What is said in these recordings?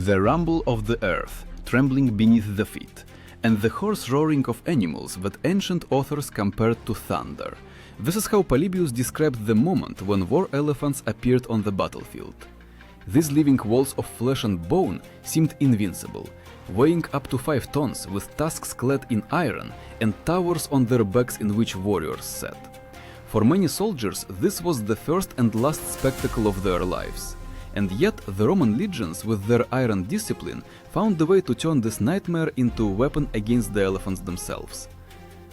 The rumble of the earth, trembling beneath the feet, and the hoarse roaring of animals that ancient authors compared to thunder. This is how Polybius described the moment when war elephants appeared on the battlefield. These living walls of flesh and bone seemed invincible, weighing up to 5 tons with tusks clad in iron and towers on their backs in which warriors sat. For many soldiers, this was the first and last spectacle of their lives. And yet, the Roman legions, with their iron discipline, found a way to turn this nightmare into a weapon against the elephants themselves.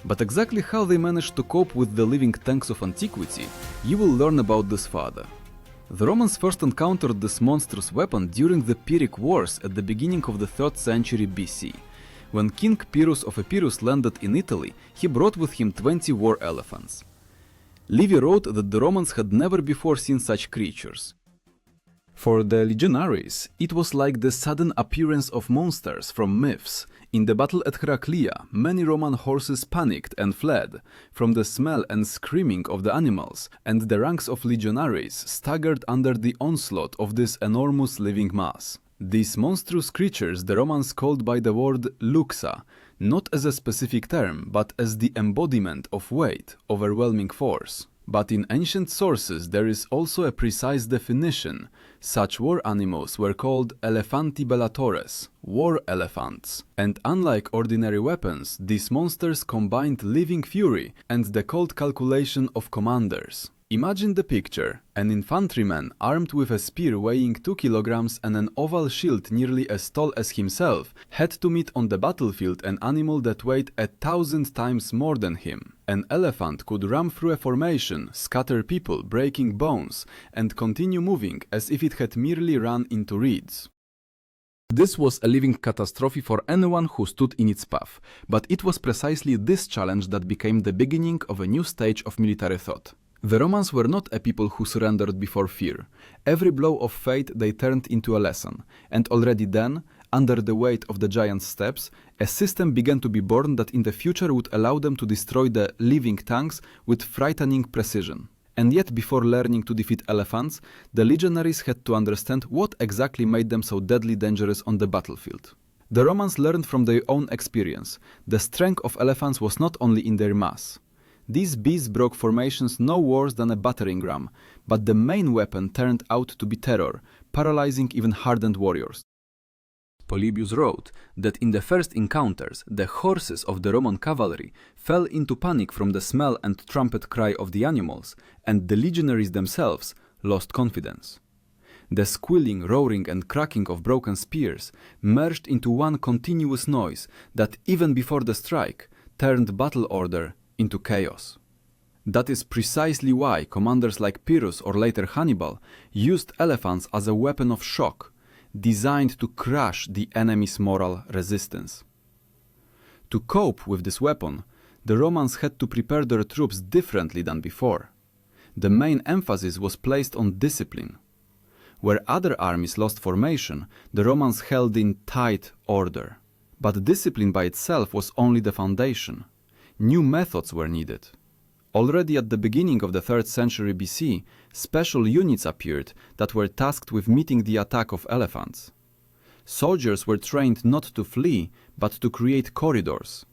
But exactly how they managed to cope with the living tanks of antiquity, you will learn about this further. The Romans first encountered this monstrous weapon during the Pyrrhic Wars at the beginning of the 3rd century BC. When King Pyrrhus of Epirus landed in Italy, he brought with him 20 war elephants. Livy wrote that the Romans had never before seen such creatures. For the legionaries, it was like the sudden appearance of monsters from myths. In the battle at Heraclea, many Roman horses panicked and fled from the smell and screaming of the animals, and the ranks of legionaries staggered under the onslaught of this enormous living mass. These monstrous creatures the Romans called by the word luxa, not as a specific term, but as the embodiment of weight, overwhelming force. But in ancient sources there is also a precise definition. Such war animals were called elephanti bellatores, war elephants. And unlike ordinary weapons, these monsters combined living fury and the cold calculation of commanders. Imagine the picture: an infantryman armed with a spear weighing 2 kilograms and an oval shield nearly as tall as himself had to meet on the battlefield an animal that weighed 1,000 times more than him. An elephant could ram through a formation, scatter people, breaking bones, and continue moving as if it had merely run into reeds. This was a living catastrophe for anyone who stood in its path, but it was precisely this challenge that became the beginning of a new stage of military thought. The Romans were not a people who surrendered before fear. Every blow of fate they turned into a lesson, and already then, under the weight of the giant steps, a system began to be born that in the future would allow them to destroy the living tanks with frightening precision. And yet, before learning to defeat elephants, the legionaries had to understand what exactly made them so deadly dangerous on the battlefield. The Romans learned from their own experience. The strength of elephants was not only in their mass. These beasts broke formations no worse than a battering ram, but the main weapon turned out to be terror, paralyzing even hardened warriors. Polybius wrote that in the first encounters, the horses of the Roman cavalry fell into panic from the smell and trumpet cry of the animals, and the legionaries themselves lost confidence. The squealing, roaring, and cracking of broken spears merged into one continuous noise that, even before the strike, turned battle order into chaos. That is precisely why commanders like Pyrrhus or later Hannibal used elephants as a weapon of shock, designed to crush the enemy's moral resistance. To cope with this weapon, the Romans had to prepare their troops differently than before. The main emphasis was placed on discipline. Where other armies lost formation, the Romans held in tight order. But discipline by itself was only the foundation. New methods were needed. Already at the beginning of the 3rd century BC, special units appeared that were tasked with meeting the attack of elephants. Soldiers were trained not to flee, but to create corridors.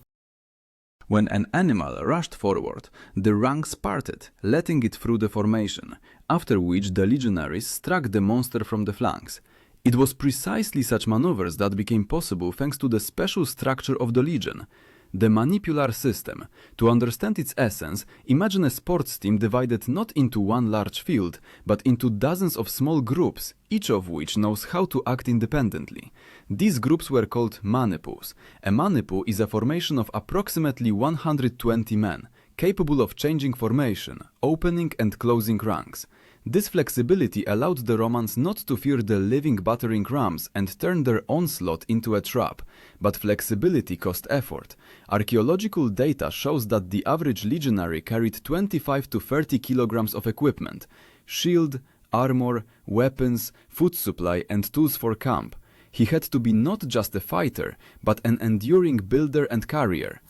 When an animal rushed forward, the ranks parted, letting it through the formation, after which the legionaries struck the monster from the flanks. It was precisely such maneuvers that became possible thanks to the special structure of the legion. The manipular system. To understand its essence, imagine a sports team divided not into one large field, but into dozens of small groups, each of which knows how to act independently. These groups were called manipus. A manipu is a formation of approximately 120 men, capable of changing formation, opening and closing ranks. This flexibility allowed the Romans not to fear the living battering rams and turn their onslaught into a trap, but flexibility cost effort. Archaeological data shows that the average legionary carried 25 to 30 kilograms of equipment: shield, armor, weapons, food supply, and tools for camp. He had to be not just a fighter, but an enduring builder and carrier.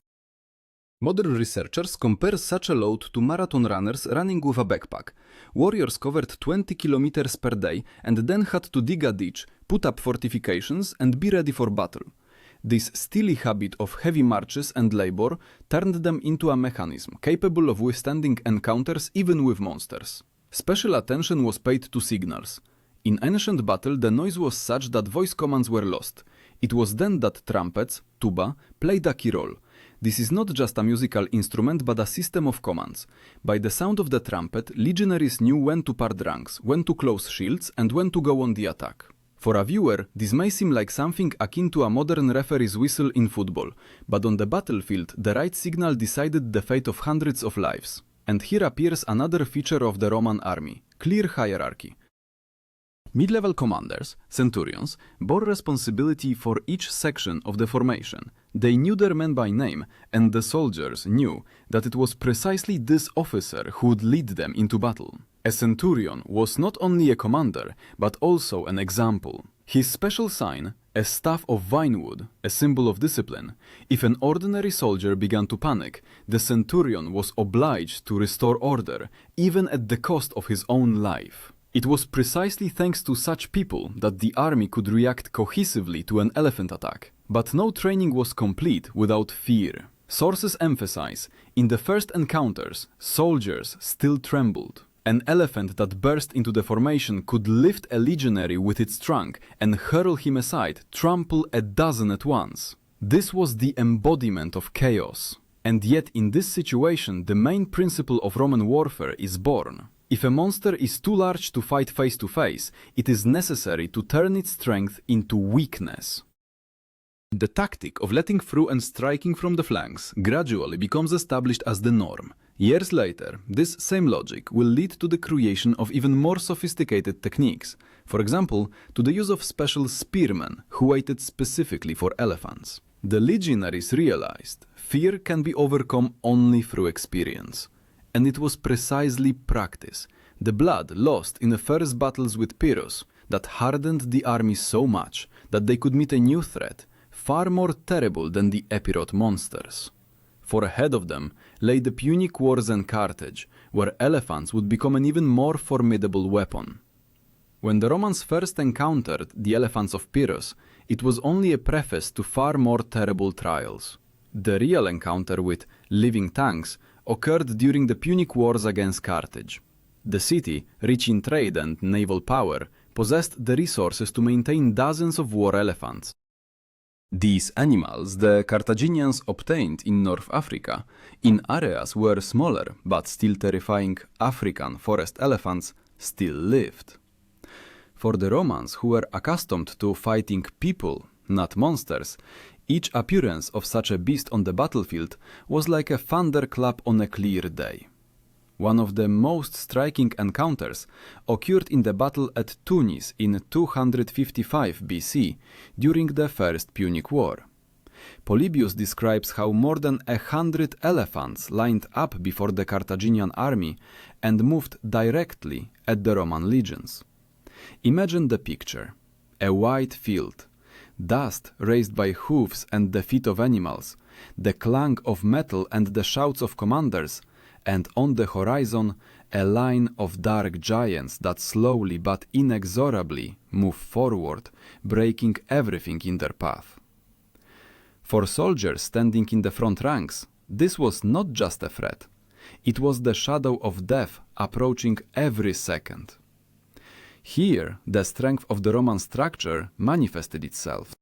Modern researchers compare such a load to marathon runners running with a backpack. Warriors covered 20 kilometers per day and then had to dig a ditch, put up fortifications, and be ready for battle. This steely habit of heavy marches and labor turned them into a mechanism capable of withstanding encounters even with monsters. Special attention was paid to signals. In ancient battle, the noise was such that voice commands were lost. It was then that trumpets, tuba, played a key role. This is not just a musical instrument but a system of commands. By the sound of the trumpet, legionaries knew when to part ranks, when to close shields, and when to go on the attack. For a viewer, this may seem like something akin to a modern referee's whistle in football, but on the battlefield, the right signal decided the fate of hundreds of lives. And here appears another feature of the Roman army: clear hierarchy. Mid-level commanders, centurions, bore responsibility for each section of the formation. They knew their men by name, and the soldiers knew that it was precisely this officer who would lead them into battle. A centurion was not only a commander, but also an example. His special sign, a staff of vinewood, a symbol of discipline. If an ordinary soldier began to panic, the centurion was obliged to restore order, even at the cost of his own life. It was precisely thanks to such people that the army could react cohesively to an elephant attack. But no training was complete without fear. Sources emphasize, in the first encounters, soldiers still trembled. An elephant that burst into the formation could lift a legionary with its trunk and hurl him aside, trample a dozen at once. This was the embodiment of chaos. And yet in this situation, the main principle of Roman warfare is born. If a monster is too large to fight face to face, it is necessary to turn its strength into weakness. The tactic of letting through and striking from the flanks gradually becomes established as the norm. Years later, this same logic will lead to the creation of even more sophisticated techniques. For example, to the use of special spearmen who waited specifically for elephants. The legionaries realized fear can be overcome only through experience. And it was precisely practice, the blood lost in the first battles with Pyrrhus, that hardened the army so much that they could meet a new threat, far more terrible than the Epirot monsters. For ahead of them lay the Punic Wars and Carthage, where elephants would become an even more formidable weapon. When the Romans first encountered the elephants of Pyrrhus, it was only a preface to far more terrible trials. The real encounter with living tanks occurred during the Punic Wars against Carthage. The city, rich in trade and naval power, possessed the resources to maintain dozens of war elephants. These animals the Carthaginians obtained in North Africa, in areas where smaller but still terrifying African forest elephants still lived. For the Romans, who were accustomed to fighting people, not monsters, each appearance of such a beast on the battlefield was like a thunderclap on a clear day. One of the most striking encounters occurred in the battle at Tunis in 255 BC during the First Punic War. Polybius describes how more than 100 elephants lined up before the Carthaginian army and moved directly at the Roman legions. Imagine the picture: a wide field, dust raised by hooves and the feet of animals, the clang of metal and the shouts of commanders, and on the horizon a line of dark giants that slowly but inexorably move forward, breaking everything in their path. For soldiers standing in the front ranks, this was not just a threat. It was the shadow of death approaching every second. Here, the strength of the Roman structure manifested itself.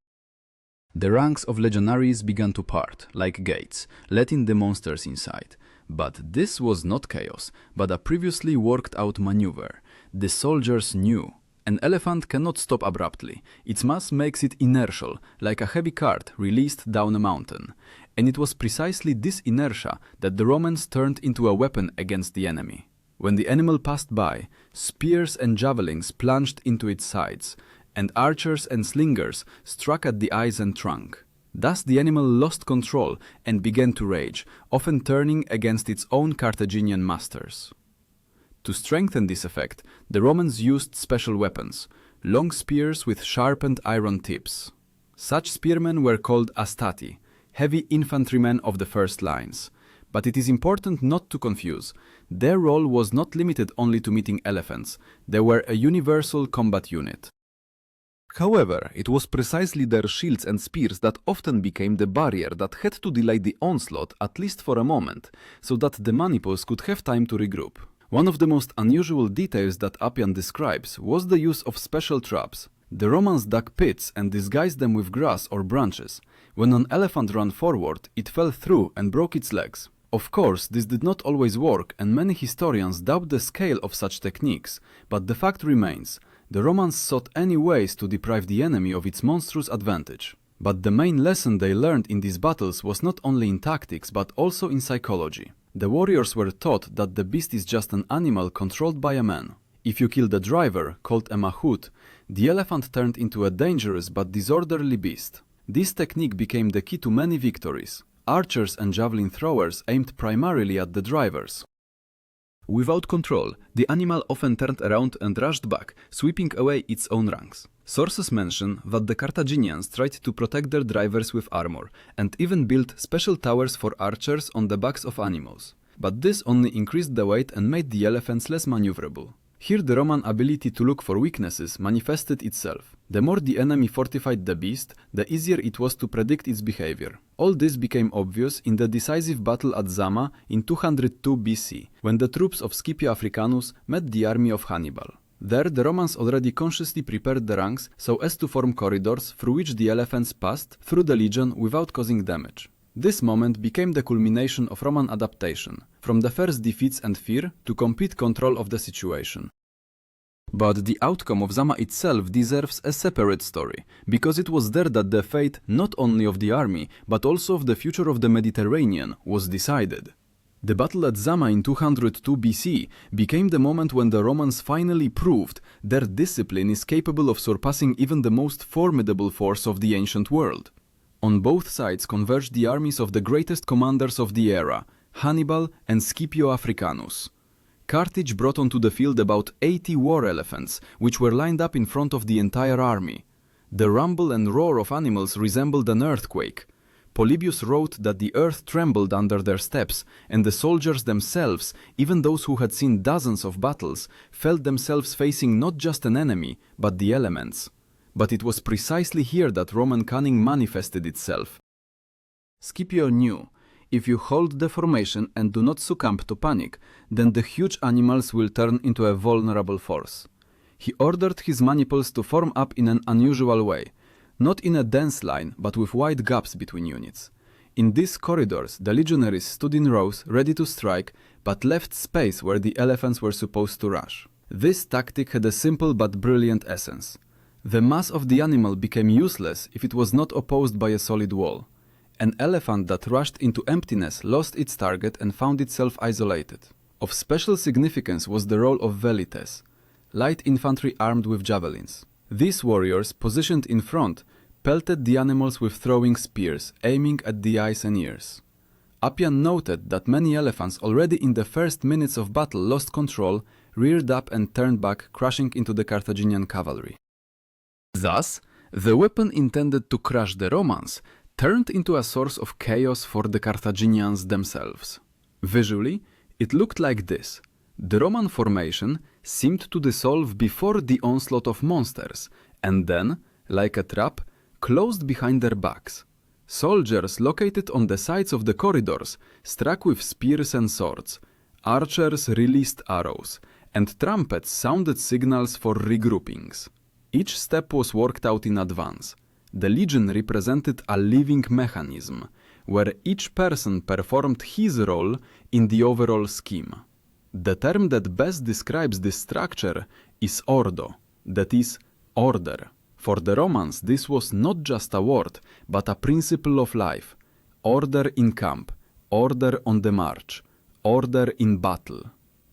The ranks of legionaries began to part, like gates, letting the monsters inside. But this was not chaos, but a previously worked-out maneuver. The soldiers knew. An elephant cannot stop abruptly. Its mass makes it inertial, like a heavy cart released down a mountain. And it was precisely this inertia that the Romans turned into a weapon against the enemy. When the animal passed by, spears and javelins plunged into its sides, and archers and slingers struck at the eyes and trunk. Thus the animal lost control and began to rage, often turning against its own Carthaginian masters. To strengthen this effect, the Romans used special weapons, long spears with sharpened iron tips. Such spearmen were called astati, heavy infantrymen of the first lines. But it is important not to confuse. Their role was not limited only to meeting elephants. They were a universal combat unit. However, it was precisely their shields and spears that often became the barrier that had to delay the onslaught at least for a moment, so that the Maniples could have time to regroup. One of the most unusual details that Appian describes was the use of special traps. The Romans dug pits and disguised them with grass or branches. When an elephant ran forward, it fell through and broke its legs. Of course, this did not always work, and many historians doubt the scale of such techniques, but the fact remains. The Romans sought any ways to deprive the enemy of its monstrous advantage. But the main lesson they learned in these battles was not only in tactics but also in psychology. The warriors were taught that the beast is just an animal controlled by a man. If you kill the driver, called a mahout, the elephant turned into a dangerous but disorderly beast. This technique became the key to many victories. Archers and javelin throwers aimed primarily at the drivers. Without control, the animal often turned around and rushed back, sweeping away its own ranks. Sources mention that the Carthaginians tried to protect their drivers with armor, and even built special towers for archers on the backs of animals. But this only increased the weight and made the elephants less maneuverable. Here the Roman ability to look for weaknesses manifested itself. The more the enemy fortified the beast, the easier it was to predict its behavior. All this became obvious in the decisive battle at Zama in 202 BC, when the troops of Scipio Africanus met the army of Hannibal. There the Romans already consciously prepared the ranks so as to form corridors through which the elephants passed through the legion without causing damage. This moment became the culmination of Roman adaptation, from the first defeats and fear to complete control of the situation. But the outcome of Zama itself deserves a separate story, because it was there that the fate not only of the army, but also of the future of the Mediterranean was decided. The battle at Zama in 202 BC became the moment when the Romans finally proved their discipline is capable of surpassing even the most formidable force of the ancient world. On both sides converged the armies of the greatest commanders of the era, Hannibal and Scipio Africanus. Carthage brought onto the field about 80 war elephants, which were lined up in front of the entire army. The rumble and roar of animals resembled an earthquake. Polybius wrote that the earth trembled under their steps, and the soldiers themselves, even those who had seen dozens of battles, felt themselves facing not just an enemy, but the elements. But it was precisely here that Roman cunning manifested itself. Scipio knew, if you hold the formation and do not succumb to panic, then the huge animals will turn into a vulnerable force. He ordered his maniples to form up in an unusual way, not in a dense line, but with wide gaps between units. In these corridors, the legionaries stood in rows, ready to strike, but left space where the elephants were supposed to rush. This tactic had a simple but brilliant essence. The mass of the animal became useless if it was not opposed by a solid wall. An elephant that rushed into emptiness lost its target and found itself isolated. Of special significance was the role of velites, light infantry armed with javelins. These warriors, positioned in front, pelted the animals with throwing spears, aiming at the eyes and ears. Appian noted that many elephants already in the first minutes of battle lost control, reared up and turned back, crashing into the Carthaginian cavalry. Thus, the weapon intended to crush the Romans turned into a source of chaos for the Carthaginians themselves. Visually, it looked like this. The Roman formation seemed to dissolve before the onslaught of monsters, and then, like a trap, closed behind their backs. Soldiers located on the sides of the corridors struck with spears and swords. Archers released arrows, and trumpets sounded signals for regroupings. Each step was worked out in advance. The legion represented a living mechanism, where each person performed his role in the overall scheme. The term that best describes this structure is ordo, that is, order. For the Romans, this was not just a word, but a principle of life. Order in camp, order on the march, order in battle.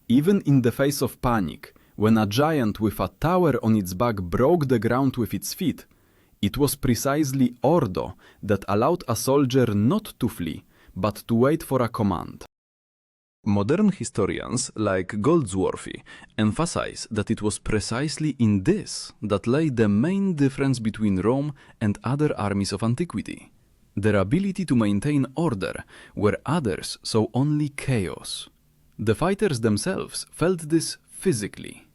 Even in the face of panic, when a giant with a tower on its back broke the ground with its feet, it was precisely ordo that allowed a soldier not to flee, but to wait for a command. Modern historians, like Goldsworthy, emphasize that it was precisely in this that lay the main difference between Rome and other armies of antiquity. their ability to maintain order where others saw only chaos. The fighters themselves felt this physically.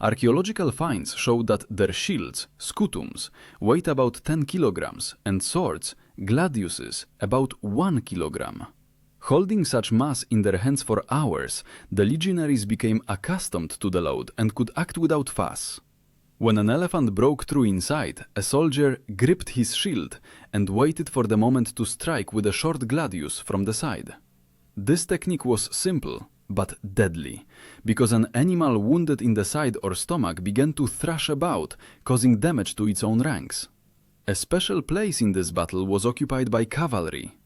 Archaeological finds show that their shields, scutums, weighed about 10 kilograms and swords, gladiuses, about 1 kilogram. Holding such mass in their hands for hours, the legionaries became accustomed to the load and could act without fuss. When an elephant broke through inside, a soldier gripped his shield and waited for the moment to strike with a short gladius from the side. This technique was simple, but deadly, because an animal wounded in the side or stomach began to thrash about, causing damage to its own ranks. A special place in this battle was occupied by cavalry.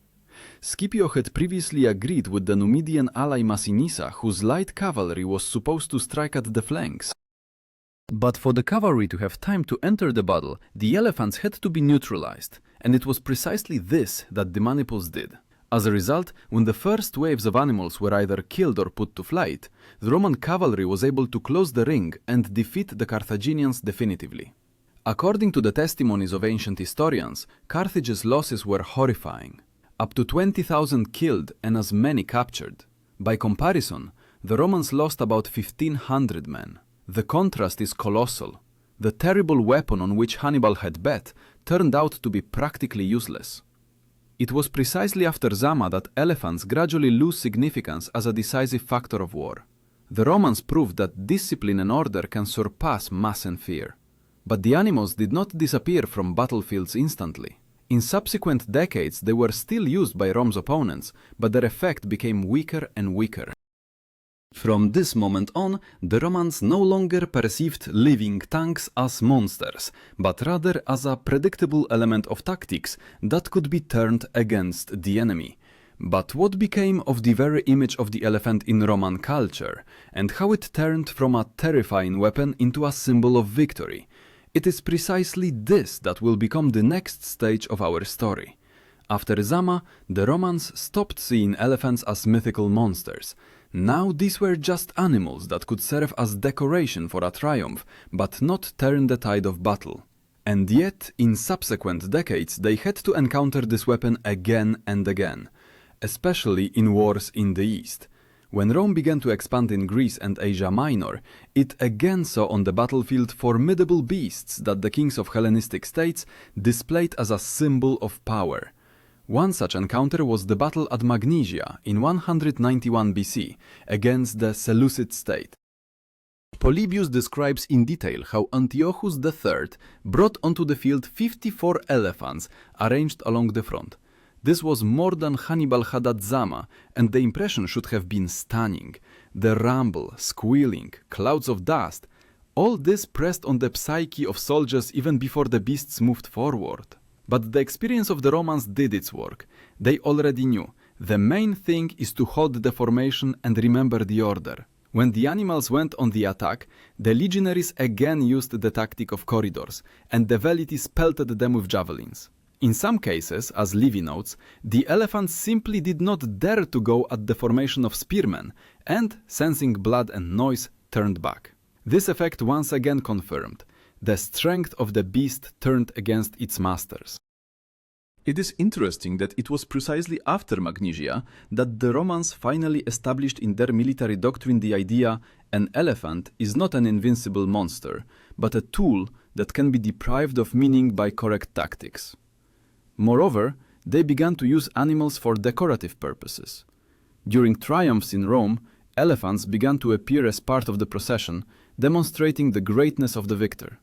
Scipio had previously agreed with the Numidian ally Massinissa, whose light cavalry was supposed to strike at the flanks. But for the cavalry to have time to enter the battle, the elephants had to be neutralized, and it was precisely this that the Maniples did. As a result, when the first waves of animals were either killed or put to flight, the Roman cavalry was able to close the ring and defeat the Carthaginians definitively. According to the testimonies of ancient historians, Carthage's losses were horrifying. Up to 20,000 killed and as many captured. By comparison, the Romans lost about 1,500 men. The contrast is colossal. The terrible weapon on which Hannibal had bet turned out to be practically useless. It was precisely after Zama that elephants gradually lose significance as a decisive factor of war. The Romans proved that discipline and order can surpass mass and fear. But the animals did not disappear from battlefields instantly. In subsequent decades they were still used by Rome's opponents, but their effect became weaker and weaker. From this moment on, the Romans no longer perceived living tanks as monsters, but rather as a predictable element of tactics that could be turned against the enemy. But what became of the very image of the elephant in Roman culture, and how it turned from a terrifying weapon into a symbol of victory? It is precisely this that will become the next stage of our story. After Zama, the Romans stopped seeing elephants as mythical monsters. Now these were just animals that could serve as decoration for a triumph, but not turn the tide of battle. And yet, in subsequent decades, they had to encounter this weapon again and again, especially in wars in the East. When Rome began to expand in Greece and Asia Minor, it again saw on the battlefield formidable beasts that the kings of Hellenistic states displayed as a symbol of power. One such encounter was the battle at Magnesia in 191 BC against the Seleucid state. Polybius describes in detail how Antiochus III brought onto the field 54 elephants arranged along the front. This was more than Hannibal had at Zama, and the impression should have been stunning. The rumble, squealing, clouds of dust, all this pressed on the psyche of soldiers even before the beasts moved forward. But the experience of the Romans did its work. They already knew. The main thing is to hold the formation and remember the order. When the animals went on the attack, the legionaries again used the tactic of corridors, and the velites pelted them with javelins. In some cases, as Livy notes, the elephants simply did not dare to go at the formation of spearmen, and, sensing blood and noise, turned back. This effect once again confirmed. The strength of the beast turned against its masters. It is interesting that it was precisely after Magnesia that the Romans finally established in their military doctrine the idea an elephant is not an invincible monster, but a tool that can be deprived of meaning by correct tactics. Moreover, they began to use animals for decorative purposes. During triumphs in Rome, elephants began to appear as part of the procession, demonstrating the greatness of the victor.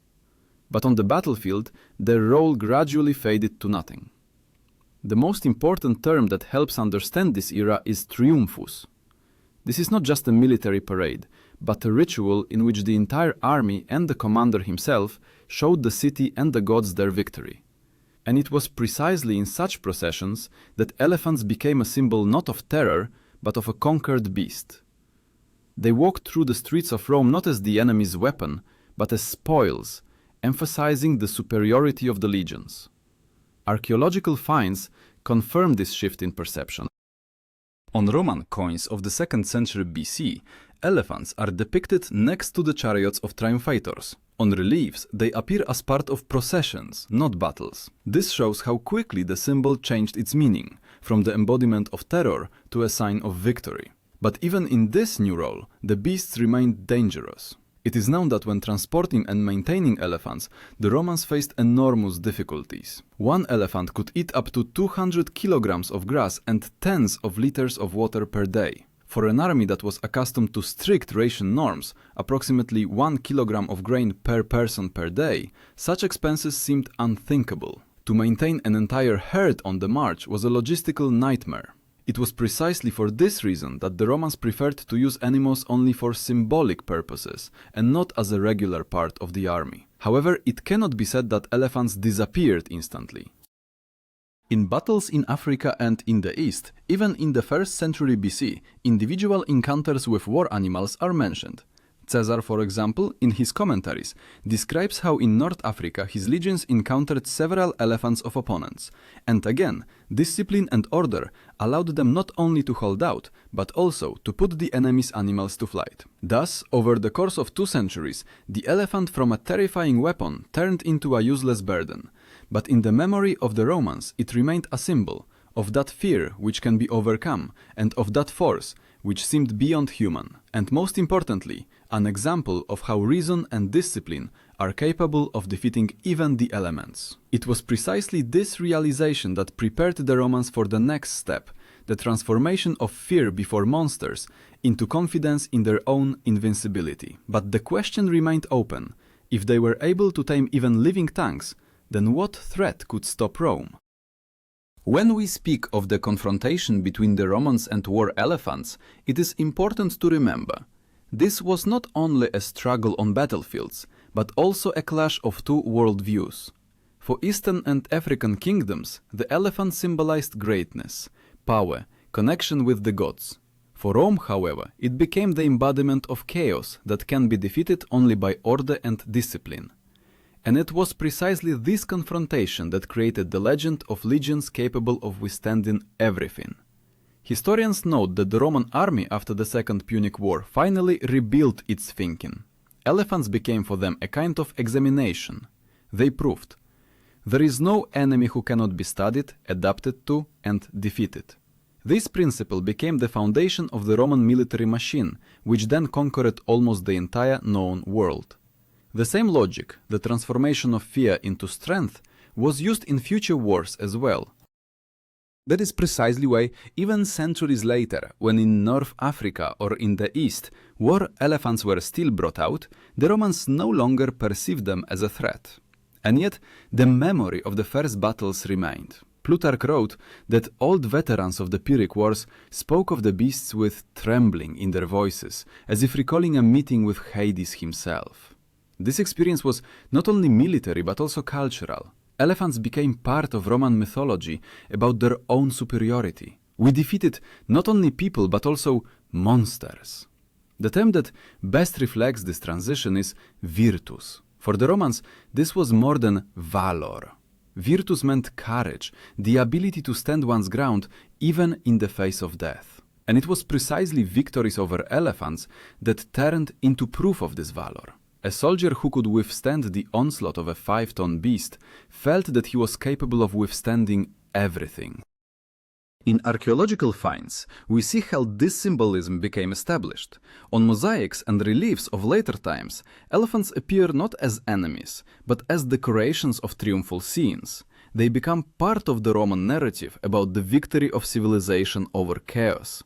But on the battlefield, their role gradually faded to nothing. The most important term that helps understand this era is triumphus. This is not just a military parade, but a ritual in which the entire army and the commander himself showed the city and the gods their victory. And it was precisely in such processions that elephants became a symbol not of terror, but of a conquered beast. They walked through the streets of Rome not as the enemy's weapon, but as spoils, emphasizing the superiority of the legions. Archaeological finds confirm this shift in perception. On Roman coins of the 2nd century BC, elephants are depicted next to the chariots of triumphators. On reliefs, they appear as part of processions, not battles. This shows how quickly the symbol changed its meaning, from the embodiment of terror to a sign of victory. But even in this new role, the beasts remained dangerous. It is known that when transporting and maintaining elephants, the Romans faced enormous difficulties. One elephant could eat up to 200 kilograms of grass and tens of liters of water per day. For an army that was accustomed to strict ration norms, approximately 1 kilogram of grain per person per day, such expenses seemed unthinkable. To maintain an entire herd on the march was a logistical nightmare. It was precisely for this reason that the Romans preferred to use animals only for symbolic purposes and not as a regular part of the army. However, it cannot be said that elephants disappeared instantly. In battles in Africa and in the East, even in the 1st century BC, individual encounters with war animals are mentioned. Caesar, for example, in his commentaries, describes how in North Africa his legions encountered several elephants of opponents, and again, discipline and order allowed them not only to hold out, but also to put the enemy's animals to flight. Thus, over the course of 2 centuries, the elephant from a terrifying weapon turned into a useless burden, but in the memory of the Romans it remained a symbol of that fear which can be overcome and of that force which seemed beyond human, and most importantly, an example of how reason and discipline are capable of defeating even the elements. It was precisely this realization that prepared the Romans for the next step, the transformation of fear before monsters into confidence in their own invincibility. But the question remained open: if they were able to tame even living tanks, then what threat could stop Rome? When we speak of the confrontation between the Romans and war elephants, it is important to remember this was not only a struggle on battlefields, but also a clash of two worldviews. For Eastern and African kingdoms, the elephant symbolized greatness, power, connection with the gods. For Rome, however, it became the embodiment of chaos that can be defeated only by order and discipline. And it was precisely this confrontation that created the legend of legions capable of withstanding everything. Historians note that the Roman army after the Second Punic War finally rebuilt its thinking. Elephants became for them a kind of examination. They proved there is no enemy who cannot be studied, adapted to, and defeated. This principle became the foundation of the Roman military machine, which then conquered almost the entire known world. The same logic, the transformation of fear into strength, was used in future wars as well. That is precisely why, even centuries later, when in North Africa or in the East, war elephants were still brought out, the Romans no longer perceived them as a threat. And yet, the memory of the first battles remained. Plutarch wrote that old veterans of the Pyrrhic Wars spoke of the beasts with trembling in their voices, as if recalling a meeting with Hades himself. This experience was not only military but also cultural. Elephants became part of Roman mythology about their own superiority. We defeated not only people but also monsters. The term that best reflects this transition is virtus. For the Romans, this was more than valor. Virtus meant courage, the ability to stand one's ground even in the face of death. And it was precisely victories over elephants that turned into proof of this valor. A soldier who could withstand the onslaught of a 5-ton beast felt that he was capable of withstanding everything. In archaeological finds, we see how this symbolism became established. On mosaics and reliefs of later times, elephants appear not as enemies, but as decorations of triumphal scenes. They become part of the Roman narrative about the victory of civilization over chaos.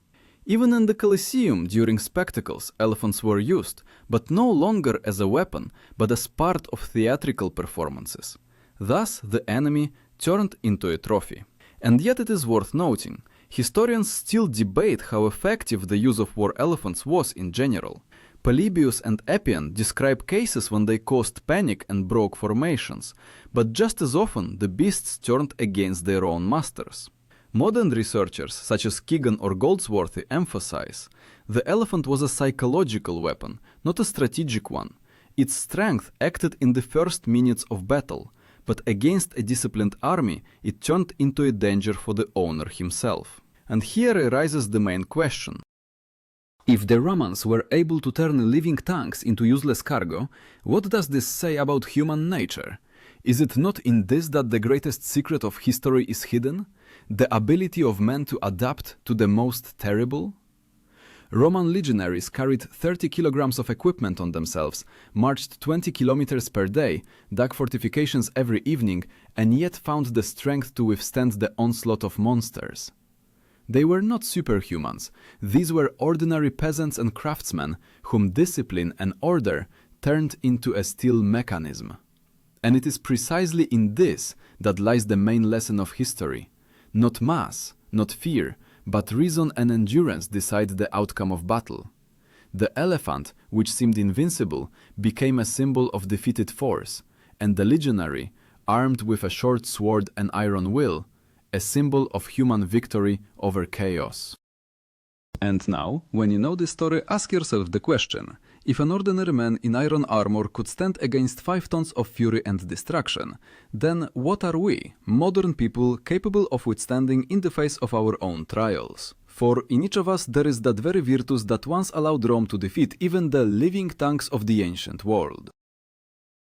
Even in the Colosseum during spectacles, elephants were used, but no longer as a weapon, but as part of theatrical performances. Thus, the enemy turned into a trophy. And yet it is worth noting, historians still debate how effective the use of war elephants was in general. Polybius and Appian describe cases when they caused panic and broke formations, but just as often the beasts turned against their own masters. Modern researchers such as Keegan or Goldsworthy emphasize the elephant was a psychological weapon, not a strategic one. Its strength acted in the first minutes of battle, but against a disciplined army it turned into a danger for the owner himself. And here arises the main question. If the Romans were able to turn living tanks into useless cargo, what does this say about human nature? Is it not in this that the greatest secret of history is hidden? The ability of men to adapt to the most terrible? Roman legionaries carried 30 kilograms of equipment on themselves, marched 20 kilometers per day, dug fortifications every evening, and yet found the strength to withstand the onslaught of monsters. They were not superhumans. These were ordinary peasants and craftsmen whom discipline and order turned into a steel mechanism. And it is precisely in this that lies the main lesson of history. Not mass, not fear, but reason and endurance decide the outcome of battle. The elephant, which seemed invincible, became a symbol of defeated force, and the legionary, armed with a short sword and iron will, a symbol of human victory over chaos. And now, when you know this story, ask yourself the question: if an ordinary man in iron armor could stand against 5 tons of fury and destruction, then what are we, modern people, capable of withstanding in the face of our own trials? For in each of us there is that very virtus that once allowed Rome to defeat even the living tanks of the ancient world.